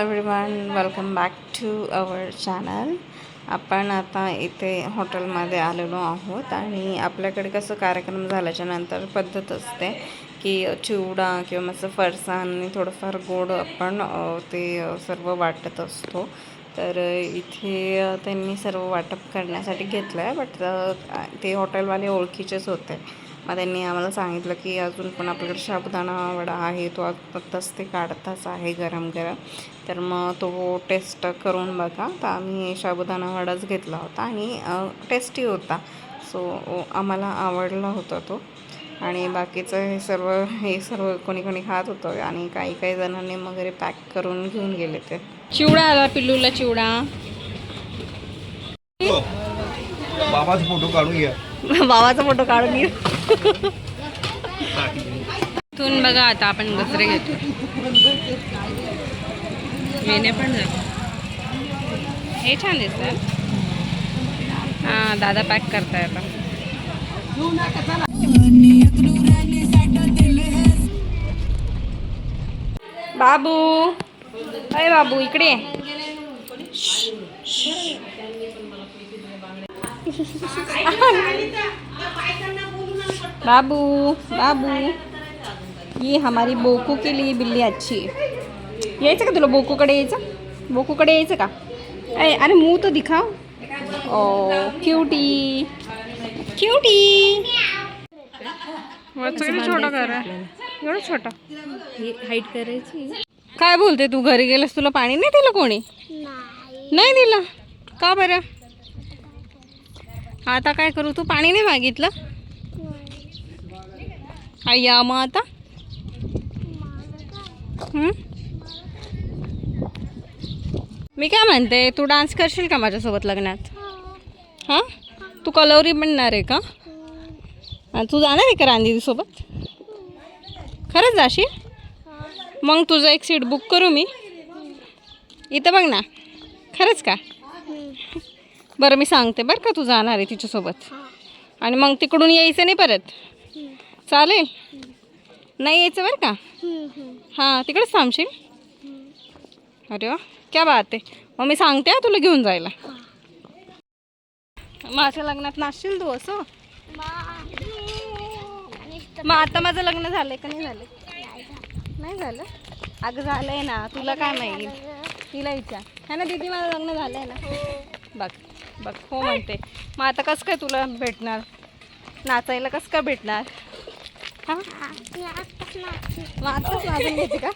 Everyone, welcome back to our channel. आपण आता इथे हॉटेलमध्ये आलेलो आहोत आणि आपल्याकडे कसं कार्यक्रम झाल्याच्या नंतर पद्धत असते की चिवडा किंवा मस्त फरसाण आणि थोडंफार गोड आपण ते सर्व वाटत असतो. तर इथे त्यांनी सर्व वाटप करण्यासाठी घेतलं आहे, बट ते हॉटेलवाले ओळखीचेच होते. मग त्यांनी आम्हाला सांगितलं की अजून पण आपल्याकडे साबुदाणा वडा आहे, तो आत्ताच ते काढताच आहे गरम गरम, तर मग तो टेस्ट करून बघा. तर आम्ही साबुदाणा वडाच घेतला होता आणि टेस्टी होता. सो आम्हाला आवडला होता तो. आणि बाकीचं हे सर्व कोणी कोणी खात होतं आणि काही जणांनी वगैरे पॅक करून घेऊन गेले. ते चिवडा आला पिल्लूला, चिवडा. बाबाचा फोटो काढून घ्या. बाबाचा फोटो काढून घ्या. इथून बघा आता आपण गजरे घेतो. मेने पण जातो. हे छान दिसतं. हां, दादा पॅक करताय आता. बाबू, अरे बाबू इकडे. बाबू बाबू, ये हमारी बोकू के लिए बिल्ली अच्छी है. यायचं का तुला बोकूकडे यायचं? बोकूकडे यायचं का? अरे मुंह तो दिखाओ. ओ क्यूटी क्यूटी. छोटा कर एवढं छोटा हाईट करायची. काय बोलते तू? घरी गेलेस तुला पाणी नाही दिलं कोणी? नाही दिलं का बरं? आता काय करू? तू पाणी नाही मागितलं? या मग आता मी काय म्हणते, तू डान्स करशील का माझ्यासोबत लग्नात? हां, तू कलवरी बनणार आहे का? तू जाणार आहे का रांदीसोबत? खरंच जाशील? मग तुझं एक सीट बुक करू मी. इथं बघ ना. खरंच का? बरं मी सांगते बरं का, तू जाणार आहे तिच्यासोबत आणि मग तिकडून यायचं नाही परत. चालेल? नाही यायचं बरं का? हां, तिकडेच थांबशील? अरे वा, क्या बात आहे. मग मी सांगते तुला घेऊन जायला. माझ्या लग्नात नाचशील तू असं? मग आता माझं लग्न झालंय का नाही झालं? नाही झालं? अगं झालंय ना, तुला काय माहिती? तिला विचार. है ना दीदी, माझं लग्न झालंय ना? बघ बघ, हो म्हणते. मग आता कसं काय तुला भेटणार? नाचायला कसं काय भेटणार? हां, मग आताच नाचून घ्यायची का?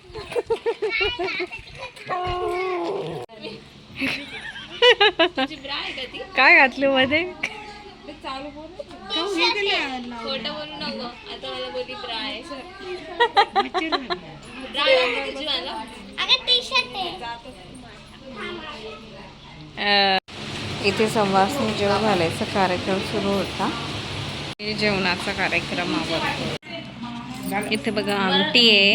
काय घातलं मध्ये? इथे संवासनी जेवण घालायचा कार्यक्रम सुरू होता. जेवणाचा कार्यक्रम आवडतो. इथे बघा आमटी आहे,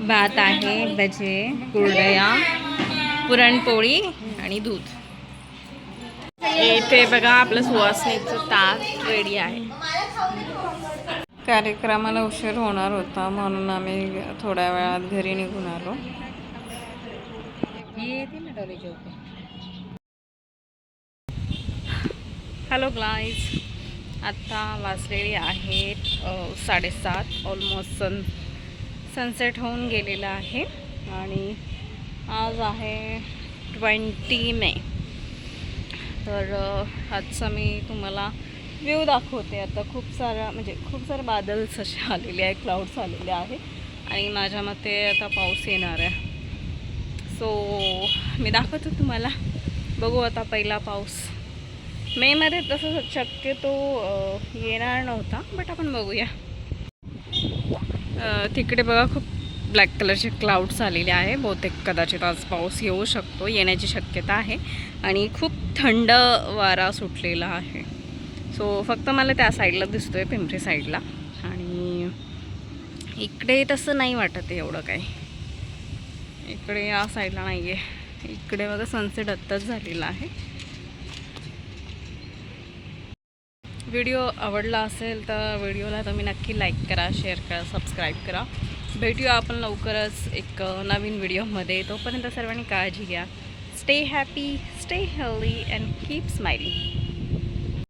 भात आहे, भजे, कुरडया, पुरणपोळी आणि दूध. इथे बघा आपलं सुवासनीचं ताट रेडी आहे. कार्यक्रमाला उशीर होणार होता म्हणून आम्ही थोड्या वेळात घरी निघून आलो. हॅलो गाईज, आत्ता वाजलेली आहेत 7:30. ऑलमोस्ट सनसेट होऊन गेलेला आहे आणि आज आहे 20 मे. तर आजचा मी तुम्हाला व्ह्यू दाखवते. आता खूप सारे बादल्स असे आलेले आहे, क्लाउड्स आलेले आहे आणि माझ्या मते आता पाऊस येणार आहे. सो मी दाखवतो तुम्हाला. बघू आता पहिला पाऊस. मेमध्ये तसं शक्यतो येणार नव्हता, बट आपण बघूया. तिकडे बघा खूप ब्लॅक कलरचे क्लाउड्स आलेले आहे. बहुतेक कदाचित आज पाऊस येऊ शकतो, येण्याची शक्यता आहे आणि खूप थंड वारा सुटलेला आहे. सो फक्त मला त्या साईडला दिसतो आहे, पिंपरी साईडला. आणि इकडे तसं नाही वाटत आहे एवढं काही. इकडे या साईडला नाही आहे. इकडे बघा सनसेट आत्ताच झालेला आहे. व्हिडिओ आवडला असेल तर व्हिडिओला तुम्ही नक्की लाईक करा, शेअर करा, सबस्क्राईब करा भेटूया आपण लवकरच एक नवीन व्हिडिओमध्ये. तोपर्यंत सर्वांनी काळजी घ्या. Stay happy, stay healthy and keep smiling.